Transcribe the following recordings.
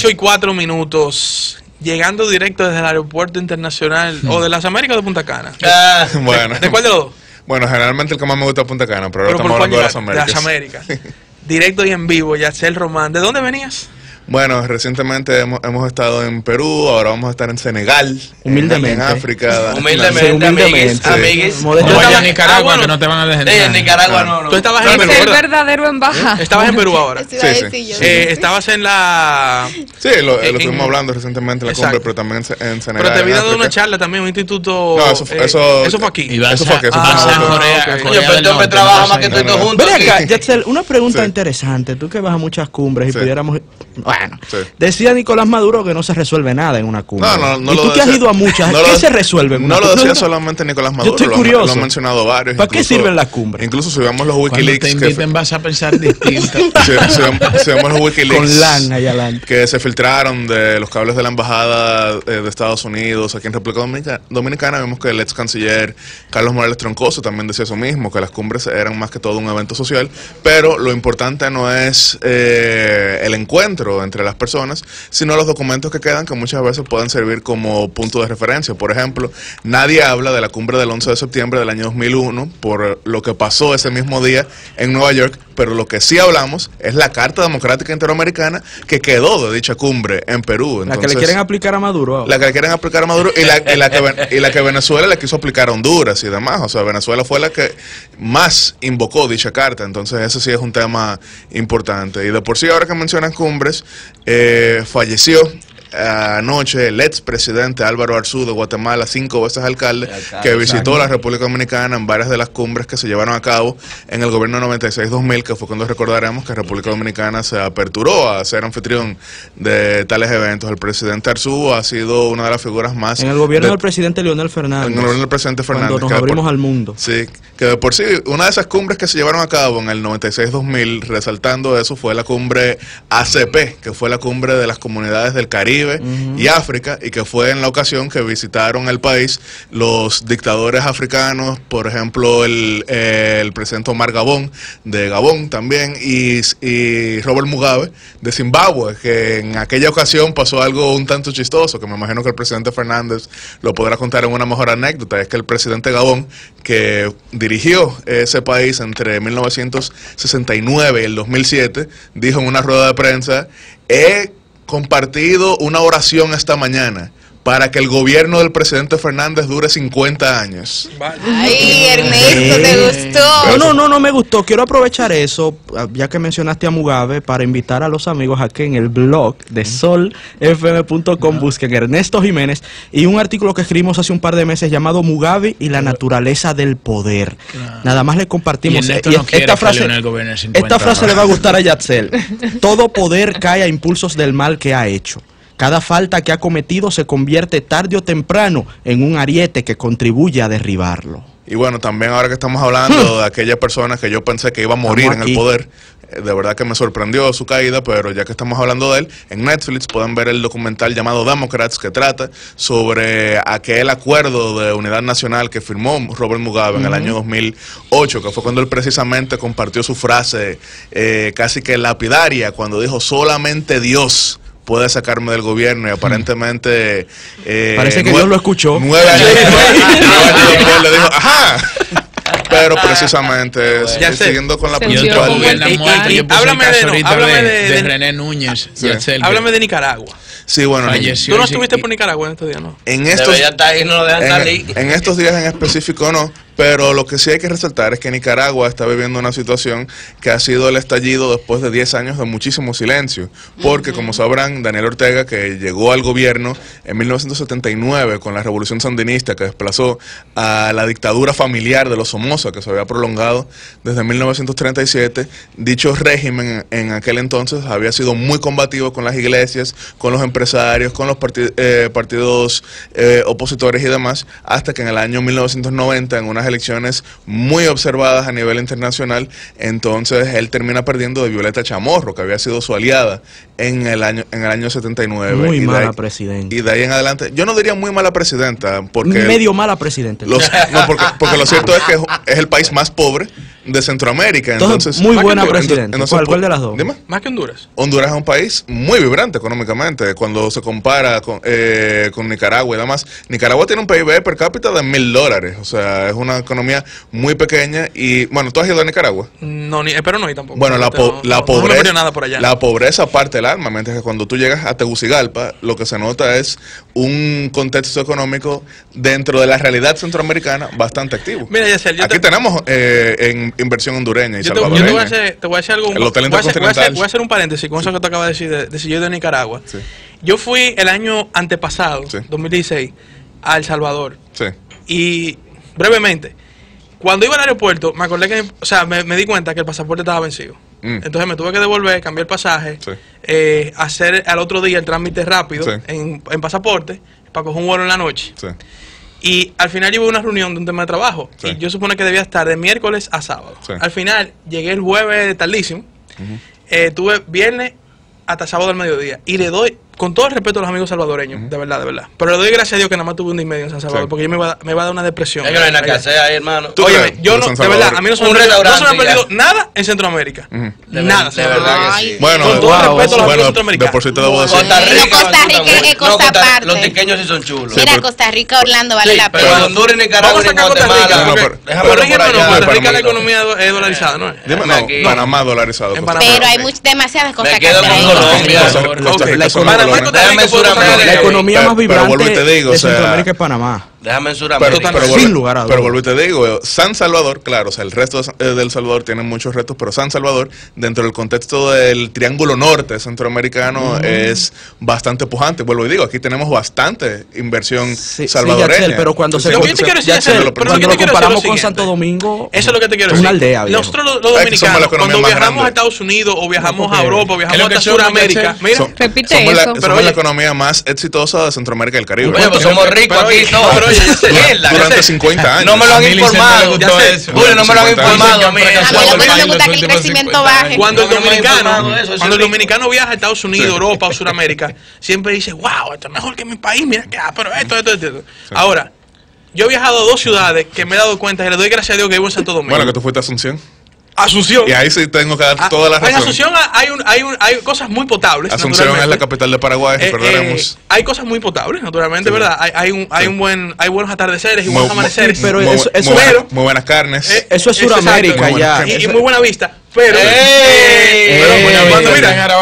8:04, llegando directo desde el aeropuerto internacional o de las Américas o de Punta Cana. Bueno. ¿De cuál de los dos? Bueno, generalmente el que más me gusta es Punta Cana, pero ahora estamos hablando de las Américas. De las Américas. Directo y en vivo, Yatsel Román. ¿De dónde venías? Bueno, recientemente hemos estado en Perú, ahora vamos a estar en Senegal, humildemente, en África. Humildemente, amigues. No vayas a Nicaragua, que no te van a dejar. En Nicaragua no. Tú estabas en Perú, Es el verdadero embajador. Estabas en Perú ahora. Sí. Estabas en la... Sí, lo estuvimos hablando recientemente en la cumbre, pero también en Senegal. Pero te había dado una charla también, un instituto... No, eso fue aquí. Eso fue aquí. Coño, pero tú me trabajas más que tú y todos juntos. Ven acá, Yatsel, una pregunta interesante. Tú que vas a muchas cumbres y pudiéramos... Bueno, decía Nicolás Maduro que no se resuelve nada en una cumbre. No, y tú que has ido a muchas, ¿qué se resuelve en una cumbre? No lo decía cumbre? solamente Nicolás Maduro, Yo estoy curioso. lo han mencionado varios. ¿Para qué sirven las cumbres? Incluso si vemos los Wikileaks... Cuando te inviten vas a pensar distinto. Si vemos los Wikileaks... Con LAN ahí adelante. Que se filtraron de los cables de la embajada de Estados Unidos aquí en República Dominicana, vemos que el ex canciller Carlos Morales Troncoso también decía eso mismo, que las cumbres eran más que todo un evento social, pero lo importante no es el encuentro entre las personas, sino los documentos que quedan, que muchas veces pueden servir como punto de referencia. Por ejemplo, nadie habla de la cumbre del 11 de septiembre del año 2001 por lo que pasó ese mismo día en Nueva York, pero lo que sí hablamos es la Carta Democrática Interamericana que quedó de dicha cumbre en Perú. Entonces, la que le quieren aplicar a Maduro ahora. La que le quieren aplicar a Maduro y la que Venezuela le quiso aplicar a Honduras y demás. O sea, Venezuela fue la que más invocó dicha carta. Entonces ese sí es un tema importante. Y de por sí, ahora que mencionan cumbres, falleció anoche el expresidente Álvaro Arzú de Guatemala, 5 veces alcalde, que visitó la República Dominicana en varias de las cumbres que se llevaron a cabo en el gobierno 96-2000, que fue cuando recordaremos que República Dominicana se aperturó a ser anfitrión de tales eventos. El presidente Arzú ha sido una de las figuras más... En el gobierno del presidente Leonel Fernández. En el gobierno del presidente Fernández. Cuando nos abrimos al mundo. Sí, que de por sí, una de esas cumbres que se llevaron a cabo en el 96-2000, resaltando eso, fue la cumbre ACP, que fue la cumbre de las comunidades del Caribe y África, y que fue en la ocasión que visitaron el país los dictadores africanos, por ejemplo el presidente Omar Gabón de Gabón también, y Robert Mugabe de Zimbabue, que en aquella ocasión pasó algo un tanto chistoso, que me imagino que el presidente Fernández lo podrá contar en una mejor anécdota. Es que el presidente Gabón, que dirigió ese país entre 1969 y el 2007, dijo en una rueda de prensa: he compartido una oración esta mañana para que el gobierno del presidente Fernández dure 50 años. Ay, Ernesto, ¿te gustó? No me gustó. Quiero aprovechar eso, ya que mencionaste a Mugabe, para invitar a los amigos a que en el blog de solfm.com busquen Ernesto Jiménez y un artículo que escribimos hace un par de meses llamado Mugabe y la naturaleza del poder. Nada más le compartimos. Esta frase le va a gustar a Yatsel. Todo poder cae a impulsos del mal que ha hecho. Cada falta que ha cometido se convierte tarde o temprano en un ariete que contribuye a derribarlo. Y bueno, también ahora que estamos hablando de aquella persona que yo pensé que iba a morir en el poder, de verdad que me sorprendió su caída, pero ya que estamos hablando de él, en Netflix pueden ver el documental llamado Democrats, que trata sobre aquel acuerdo de unidad nacional que firmó Robert Mugabe en el año 2008, que fue cuando él precisamente compartió su frase casi que lapidaria, cuando dijo: solamente Dios puede sacarme del gobierno, y aparentemente... parece que Dios lo escuchó. 9 años después le dijo: ajá. Pero precisamente, siguiendo con la puntual... Háblame de René Núñez. Sí. Háblame de Nicaragua. Sí, bueno. ¿Tú no estuviste por Nicaragua en estos días, no? En estos días en específico no, pero lo que sí hay que resaltar es que Nicaragua está viviendo una situación que ha sido el estallido después de 10 años de muchísimo silencio, porque como sabrán, Daniel Ortega, que llegó al gobierno en 1979 con la revolución sandinista que desplazó a la dictadura familiar de los Somoza, que se había prolongado desde 1937, dicho régimen en aquel entonces había sido muy combativo con las iglesias, con los empresarios, con los partidos opositores y demás, hasta que en el año 1990, en unas elecciones muy observadas a nivel internacional, entonces él termina perdiendo de Violeta Chamorro, que había sido su aliada en el año 79. Muy mala presidenta. Y de ahí en adelante, yo no diría muy mala presidenta, porque... Medio mala presidenta. No, porque lo cierto es que es el país más pobre de Centroamérica. Entonces muy buena presidenta. ¿Cuál de las dos? Dime. Más que Honduras. Honduras es un país muy vibrante económicamente cuando se compara con Nicaragua y demás. Nicaragua tiene un PIB per cápita de $1,000. O sea, es una economía muy pequeña. Y bueno, ¿tú has ido a Nicaragua? No, pero no, y tampoco. Bueno, la pobreza, no nada por allá. La pobreza parte del alma, mientras que cuando tú llegas a Tegucigalpa, lo que se nota es un contexto económico dentro de la realidad centroamericana bastante activo. Mira, Yacel, aquí tenemos en inversión hondureña y salvadoreña. Yo te voy a hacer algo. Voy a hacer un paréntesis con eso que te acabas de decir de si yo de Nicaragua. Sí. Yo fui el año antepasado, 2016, a El Salvador. Sí. Y brevemente, cuando iba al aeropuerto, me acordé que, o sea, me di cuenta que el pasaporte estaba vencido. Entonces me tuve que devolver, cambiar el pasaje, hacer al otro día el trámite rápido en pasaporte para coger un vuelo en la noche. Sí. Y al final llevé una reunión de un tema de trabajo. Sí. Y yo supone que debía estar de miércoles a sábado. Sí. Al final llegué el jueves tardísimo. Tuve viernes hasta sábado al mediodía. Y le doy, con todo el respeto a los amigos salvadoreños, de verdad, de verdad. Pero le doy gracias a Dios que nada más tuve un día y medio en San Salvador, porque yo me iba a dar una depresión. Es que no hay nada que hacer ahí, hermano. Oye, yo no, de verdad, a mí no se me ha perdido nada en Centroamérica. Nada, de verdad que sí. Bueno, con todo el respeto a los amigos centroamericanos. De por sí te debo decir. Costa Rica es cosa aparte. Los tiqueños sí son chulos. Mira, Costa Rica, Orlando, vale la pena. Pero Honduras y Nicaragua y Guatemala. Costa Rica la economía es dolarizada, ¿no? No, Panamá dolarizado. Pero hay demasiadas cosas que hacer ahí. La economía más vibrante de Centroamérica es Panamá. Déjame censurarme. Sin lugar a dudas. Pero vuelvo y te digo, San Salvador, claro, o sea, el resto del Salvador tiene muchos retos, pero San Salvador, dentro del contexto del Triángulo Norte centroamericano, es bastante pujante. Vuelvo y digo, aquí tenemos bastante inversión salvadoreña. Yacel, pero cuando lo comparamos con Santo Domingo, eso es lo que te quiero decir. Una aldea. Nosotros los dominicanos, cuando viajamos a Estados Unidos o viajamos a Europa o viajamos a Sudamérica, mira, repite eso. Somos la economía más exitosa de Centroamérica y el Caribe. Oye, pues somos ricos aquí todos. Durante 50 años. No me lo han informado. Julio, no me lo han informado. A mí lo que no me gusta es que el crecimiento baje. Cuando el dominicano viaja a Estados Unidos, Europa o Sudamérica, siempre dice, wow, esto es mejor que mi país, mira que, pero esto. Ahora, yo he viajado a 2 ciudades que me he dado cuenta y le doy gracias a Dios que vivo en Santo Domingo. Bueno, que tú fuiste a Asunción. Asunción. Y ahí sí tengo que dar toda la razón. En Asunción hay cosas muy potables. Asunción es la capital de Paraguay, perdonemos. Hay cosas muy potables, naturalmente, ¿verdad? Hay buenos atardeceres y buenos amaneceres. Pero muy buenas carnes. Eso es Sudamérica ya. Y muy buena vista. Pero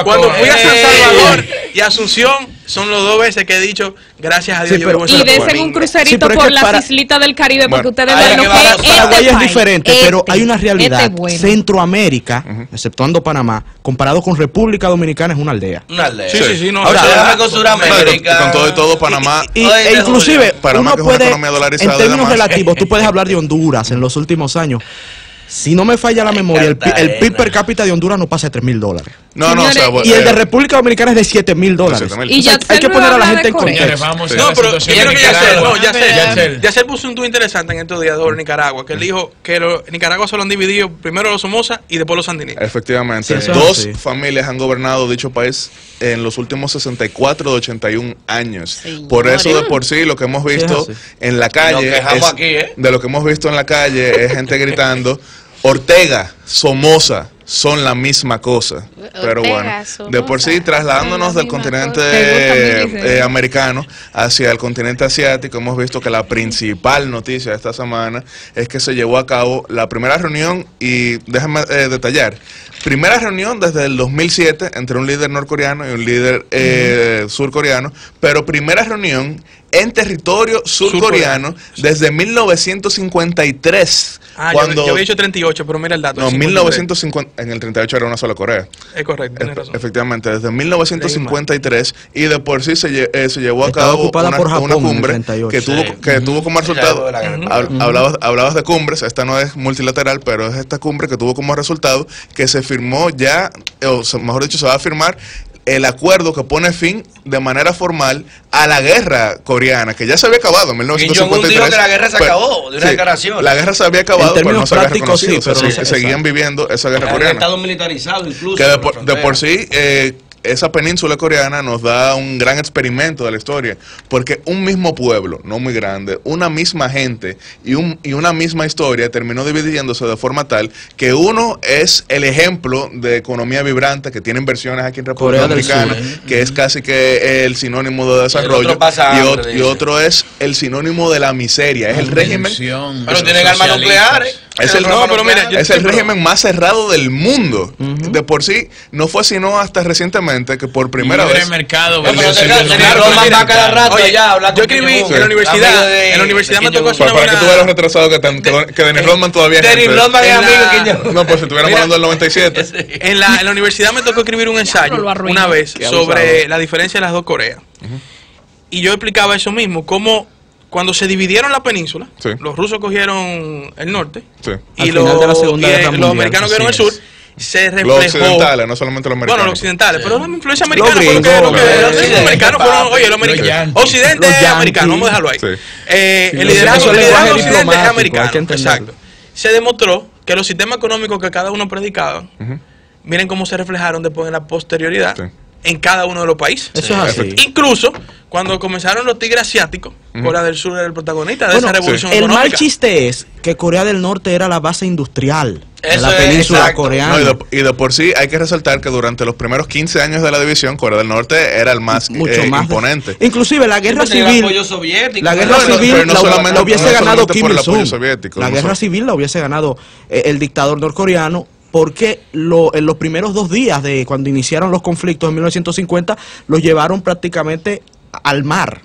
cuando fui a San Salvador y a Asunción, son los 2 veces que he dicho, gracias a Dios. Y desen un crucerito por las islitas del Caribe, porque ustedes ven lo que es Paraguay es diferente, pero hay una realidad. Centroamérica, exceptuando Panamá, comparado con República Dominicana, es una aldea. Una aldea. Sí. Ahora, déjame con Sudamérica. Con todo y todo, Panamá. E inclusive, Panamá, uno puede, en términos relativos, tú puedes hablar de Honduras en los últimos años. Si no me falla la memoria, el PIB per cápita de Honduras no pasa de $3,000. No, o sea, y el de República Dominicana es de $7,000. Y ya hay que poner a la gente en contexto. No, pero quiero que Yacel puso un tuit interesante en estos días sobre Nicaragua, que él dijo que Nicaragua se lo han dividido primero los Somoza y después los sandinistas. Efectivamente. 2 familias han gobernado dicho país en los últimos 64 de 81 años. Por eso, de por sí, lo que hemos visto en la calle, de lo que hemos visto en la calle es gente gritando, Ortega, Somoza son la misma cosa. Pero bueno, de por sí, trasladándonos del continente americano hacia el continente asiático, hemos visto que la principal noticia de esta semana es que se llevó a cabo la primera reunión, y déjame detallar, primera reunión desde el 2007 entre un líder norcoreano y un líder surcoreano, pero primera reunión en territorio surcoreano desde 1953. Yo había dicho 38, pero mira el dato. No, 1950, en el 38 era una sola Corea. Es correcto, tienes razón. Efectivamente, desde 1953, y de por sí se llevó a cabo una cumbre que tuvo como resultado, hablabas de cumbres, esta no es multilateral, pero es esta cumbre que tuvo como resultado que se firmó ya, o mejor dicho, se va a firmar el acuerdo que pone fin de manera formal a la guerra coreana, que ya se había acabado en 1953. Dijo que la guerra se acabó, de una declaración. La guerra se había acabado, pero no se había reconocido. Seguían viviendo esa guerra coreana. Estado militarizado incluso. Que de por sí, esa península coreana nos da un gran experimento de la historia, porque un mismo pueblo, no muy grande, una misma gente y una misma historia terminó dividiéndose de forma tal que uno es el ejemplo de economía vibrante que tiene inversiones aquí en República Dominicana, que es casi que el sinónimo de desarrollo, y otro es el sinónimo de la miseria, es el régimen. Pero tienen armas nucleares. Es el régimen más cerrado del mundo. De por sí, no fue sino hasta recientemente que por primera vez. Mercado, yo escribí en la universidad me tocó hacer para que tú veas los retrasados que Denis Rodman todavía es. Denis Rodman es amigo. No, pues si estuviéramos hablando del 97. En la universidad me tocó escribir un ensayo una vez sobre la diferencia de las dos Coreas. Y yo explicaba eso mismo, cómo cuando se dividieron la península, los rusos cogieron el norte y los americanos cogieron el sur, se reflejó. Los occidentales, no solamente los americanos. Bueno, los occidentales, pero la influencia americana fue los americanos fueron, oye, los americanos. Occidente es americano, vamos a dejarlo ahí. El liderazgo occidente es americano. Exacto. Se demostró que los sistemas económicos que cada uno predicaba, miren cómo se reflejaron después en la posterioridad. En cada uno de los países. Eso es así. Incluso cuando comenzaron los tigres asiáticos, Corea del Sur era el protagonista de esa revolución económica. El mal chiste es que Corea del Norte era la base industrial de la península coreana. No, y de por sí hay que resaltar que durante los primeros 15 años de la división, Corea del Norte era el más imponente. Inclusive la guerra civil, la hubiese ganado Kim Il-sung. La guerra civil la hubiese ganado el dictador norcoreano, porque en los primeros 2 días de cuando iniciaron los conflictos en 1950, los llevaron prácticamente al mar,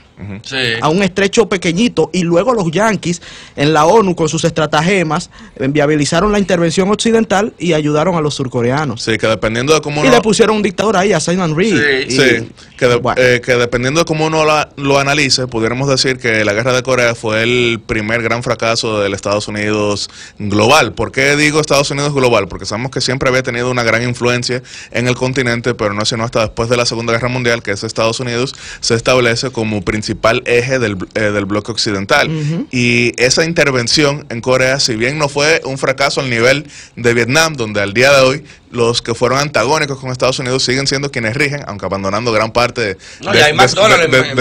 a un estrecho pequeñito, y luego los yanquis en la ONU con sus estratagemas viabilizaron la intervención occidental y ayudaron a los surcoreanos. Sí, que dependiendo de cómo le pusieron un dictador ahí, a Syngman Rhee. Que dependiendo de cómo uno lo analice, pudiéramos decir que la guerra de Corea fue el primer gran fracaso del Estados Unidos global. ¿Por qué digo Estados Unidos global? Porque sabemos que siempre había tenido una gran influencia en el continente, pero no sino hasta después de la Segunda Guerra Mundial que Estados Unidos se establece como principal eje del bloque occidental. Y esa intervención en Corea, si bien no fue un fracaso al nivel de Vietnam, donde al día de hoy los que fueron antagónicos con Estados Unidos siguen siendo quienes rigen, aunque abandonando gran parte de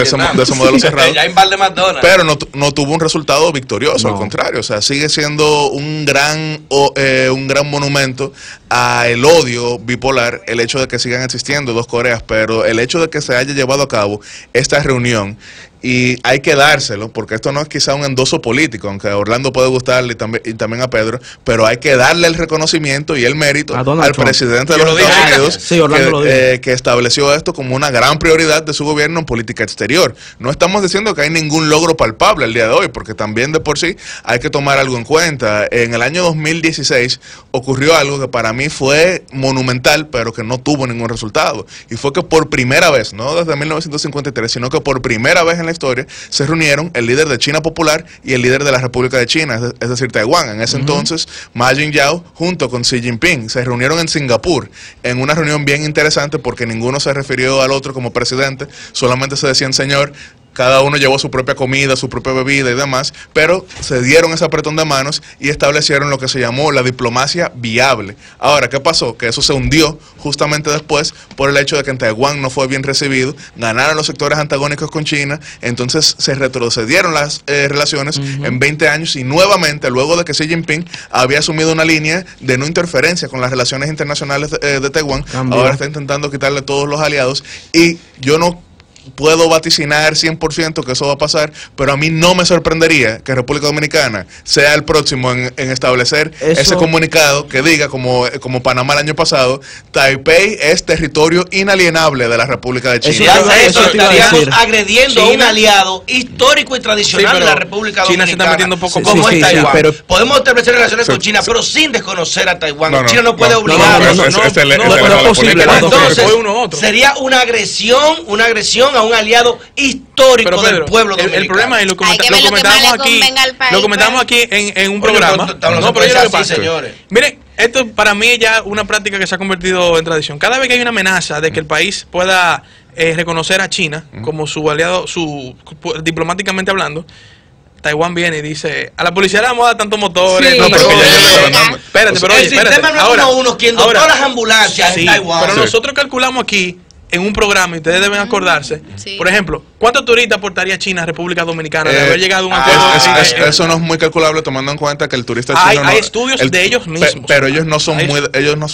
ese modelo cerrado. Pero no tuvo un resultado victorioso, al contrario, o sea, sigue siendo un gran monumento al odio bipolar el hecho de que sigan existiendo dos Coreas, pero el hecho de que se haya llevado a cabo esta reunión, y hay que dárselo, porque esto no es quizá un endoso político, aunque a Orlando puede gustarle y también a Pedro, pero hay que darle el reconocimiento y el mérito al presidente de los Estados Unidos, que estableció esto como una gran prioridad de su gobierno en política exterior. No estamos diciendo que hay ningún logro palpable el día de hoy, porque también de por sí hay que tomar algo en cuenta. En el año 2016 ocurrió algo que para mí fue monumental, pero que no tuvo ningún resultado, y fue que por primera vez, no desde 1953, sino que por primera vez en la historia se reunieron el líder de China Popular y el líder de la República de China, es decir, Taiwán. En ese entonces, Ma Ying-jeou junto con Xi Jinping se reunieron en Singapur, en una reunión bien interesante porque ninguno se refirió al otro como presidente, solamente se decían señor. Cada uno llevó su propia comida, su propia bebida y demás, pero se dieron ese apretón de manos y establecieron lo que se llamó la diplomacia viable. Ahora, ¿qué pasó? Que eso se hundió justamente después por el hecho de que en Taiwán no fue bien recibido, ganaron los sectores antagónicos con China, entonces se retrocedieron las relaciones en 20 años y nuevamente, luego de que Xi Jinping había asumido una línea de no interferencia con las relaciones internacionales de Taiwán, ahora está intentando quitarle todos los aliados, y yo no puedo vaticinar 100% que eso va a pasar, pero a mí no me sorprendería que República Dominicana sea el próximo en establecer ese comunicado que diga, como Panamá el año pasado, Taipei es territorio inalienable de la República de China. Estaríamos agrediendo a un aliado histórico y tradicional de la República Dominicana. China se está metiendo poco como es Taiwán. Podemos establecer relaciones con China, pero sin desconocer a Taiwán. China no puede obligar. No es posible. Entonces, sería una agresión a un aliado histórico del pueblo dominicano. El problema es lo comentamos aquí en un programa. No, pero yo lo que pasa, señores. Miren, esto para mí es ya una práctica que se ha convertido en tradición. Cada vez que hay una amenaza de que el país pueda reconocer a China como su aliado, diplomáticamente hablando, Taiwán viene y dice, a la policía le vamos a dar tantos motores. Sí, espérate, pero el sistema 911, quien dotó las ambulancias en Taiwán. Pero nosotros calculamos aquí en un programa, y ustedes deben acordarse, por ejemplo, ¿cuántos turistas aportaría China a República Dominicana de haber llegado a un acuerdo? Eso no es muy calculable tomando en cuenta que el turista chino hay estudios de ellos mismos. Pero ellos no son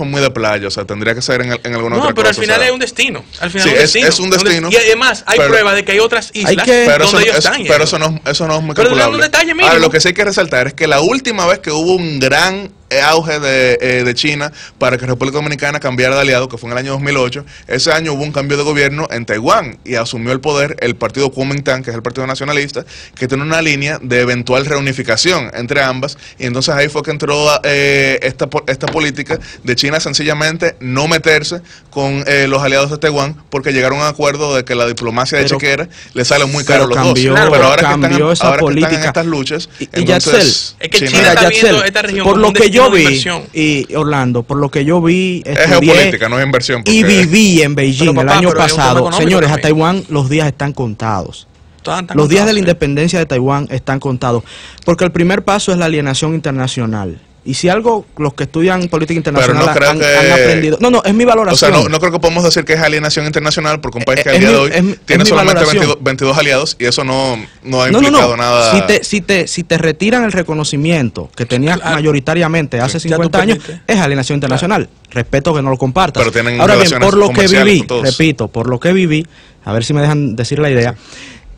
muy de playa, o sea, tendría que ser en alguna otra cosa. No, pero al final es un destino. Al final es un destino. Y además hay pruebas de que hay otras islas donde ellos están. Pero eso no es muy calculable. Pero dando un detalle mínimo. Ahora, lo que sí hay que resaltar es que la última vez que hubo un gran auge de China para que República Dominicana cambiara de aliado, que fue en el año 2008, ese año hubo un cambio de gobierno en Taiwán y asumió el poder el partido Kuomintang, que es el partido nacionalista, que tiene una línea de eventual reunificación entre ambas, y entonces ahí fue que entró esta política de China sencillamente no meterse con los aliados de Taiwán, porque llegaron a un acuerdo de que la diplomacia de chequera le sale muy caro a los dos. Claro, pero ahora que están en estas luchas, entonces es que China está viendo esta región por lo que yo vi, y Orlando, por lo que yo vi, es geopolítica, no es inversión. Y viví en Beijing el año pasado. Señores, a Taiwán los días están contados. Los días de la independencia de Taiwán están contados. Porque el primer paso es la alienación internacional. Y si algo los que estudian política internacional han aprendido... No, es mi valoración. O sea, no creo que podemos decir que es alienación internacional, porque un país que al día de hoy tiene solamente 22 aliados, y eso no ha implicado nada... Si te retiran el reconocimiento que tenías mayoritariamente hace 50 años, es alienación internacional. Respeto que no lo compartas. Pero tienen ahora bien, por lo que viví, repito, por lo que viví, a ver si me dejan decir la idea,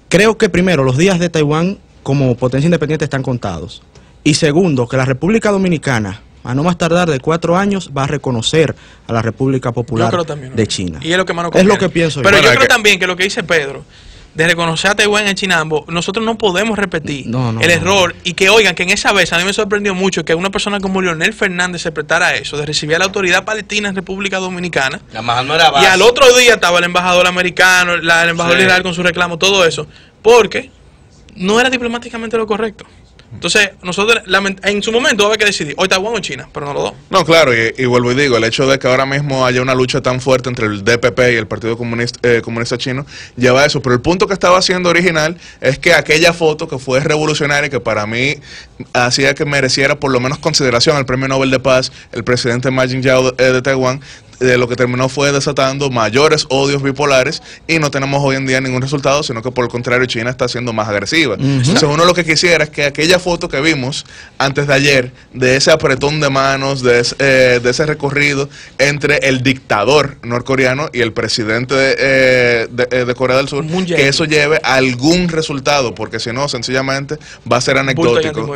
creo que primero, los días de Taiwán como potencia independiente están contados. Y segundo, que la República Dominicana, a no más tardar de 4 años, va a reconocer a la República Popular de China. Y es lo que más es lo que pienso yo. Pero yo creo también que lo que dice Pedro, de reconocer a Taiwán en Chinambo, nosotros no podemos repetir el error. Y que oigan, que en esa vez a mí me sorprendió mucho que una persona como Leonel Fernández se prestara a eso, de recibir a la autoridad palestina en República Dominicana. La embajadora no era base. Y al otro día estaba el embajador americano, el embajador israelí con su reclamo, todo eso. Porque no era diplomáticamente lo correcto. Entonces, nosotros en su momento va a haber que decidir, hoy Taiwán o China, pero no los dos. No, claro, y vuelvo y digo, el hecho de que ahora mismo haya una lucha tan fuerte entre el DPP y el Partido Comunista Chino, lleva a eso. Pero el punto que estaba haciendo original es que aquella foto que fue revolucionaria, que para mí hacía que mereciera por lo menos consideración al Premio Nobel de Paz, el presidente Ma Ying-jeou de Taiwán, lo que terminó fue desatando mayores odios bipolares, y no tenemos hoy en día ningún resultado, sino que por el contrario China está siendo más agresiva. Entonces uno lo que quisiera es que aquella foto que vimos antes de ayer, de ese apretón de manos, de ese recorrido entre el dictador norcoreano y el presidente de Corea del Sur, que eso lleve a algún resultado, porque si no, sencillamente va a ser anecdótico.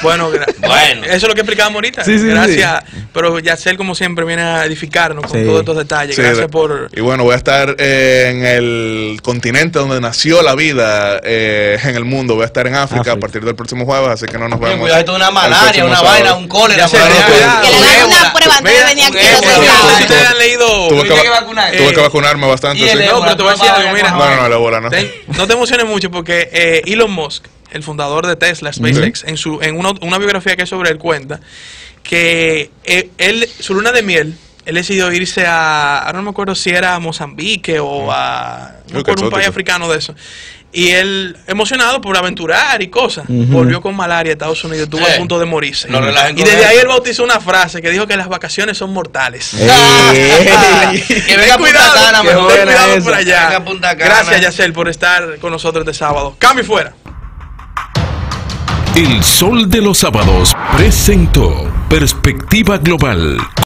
Bueno, eso es lo que explicábamos ahorita. Gracias. Pero Yacel, como siempre, viene a edificarnos con todos estos detalles. Gracias por... Y bueno, voy a estar en el continente donde nació la vida en el mundo. Voy a estar en África a partir del próximo jueves, así que no nos vemos. Cuidado, una malaria, una vaina, un cólera. Que le hagan una prueba antes de venir aquí. Ustedes han leído... Tuve que vacunarme bastante. No, pero te voy a decir algo, mira. No, la bola no. No te emociones mucho, porque Elon Musk, el fundador de Tesla, SpaceX, en una biografía que sobre él cuenta que su luna de miel, él decidió irse ahora no me acuerdo si era a Mozambique o a un país africano de eso. Y él, emocionado por aventurar y cosas, volvió con malaria a Estados Unidos, estuvo a punto de morirse. Y desde ahí él bautizó una frase que dijo que las vacaciones son mortales. Que venga cuidado por allá. Gracias, Yacel, por estar con nosotros este sábado. Cambio y fuera. El Sol de los Sábados presentó Perspectiva Global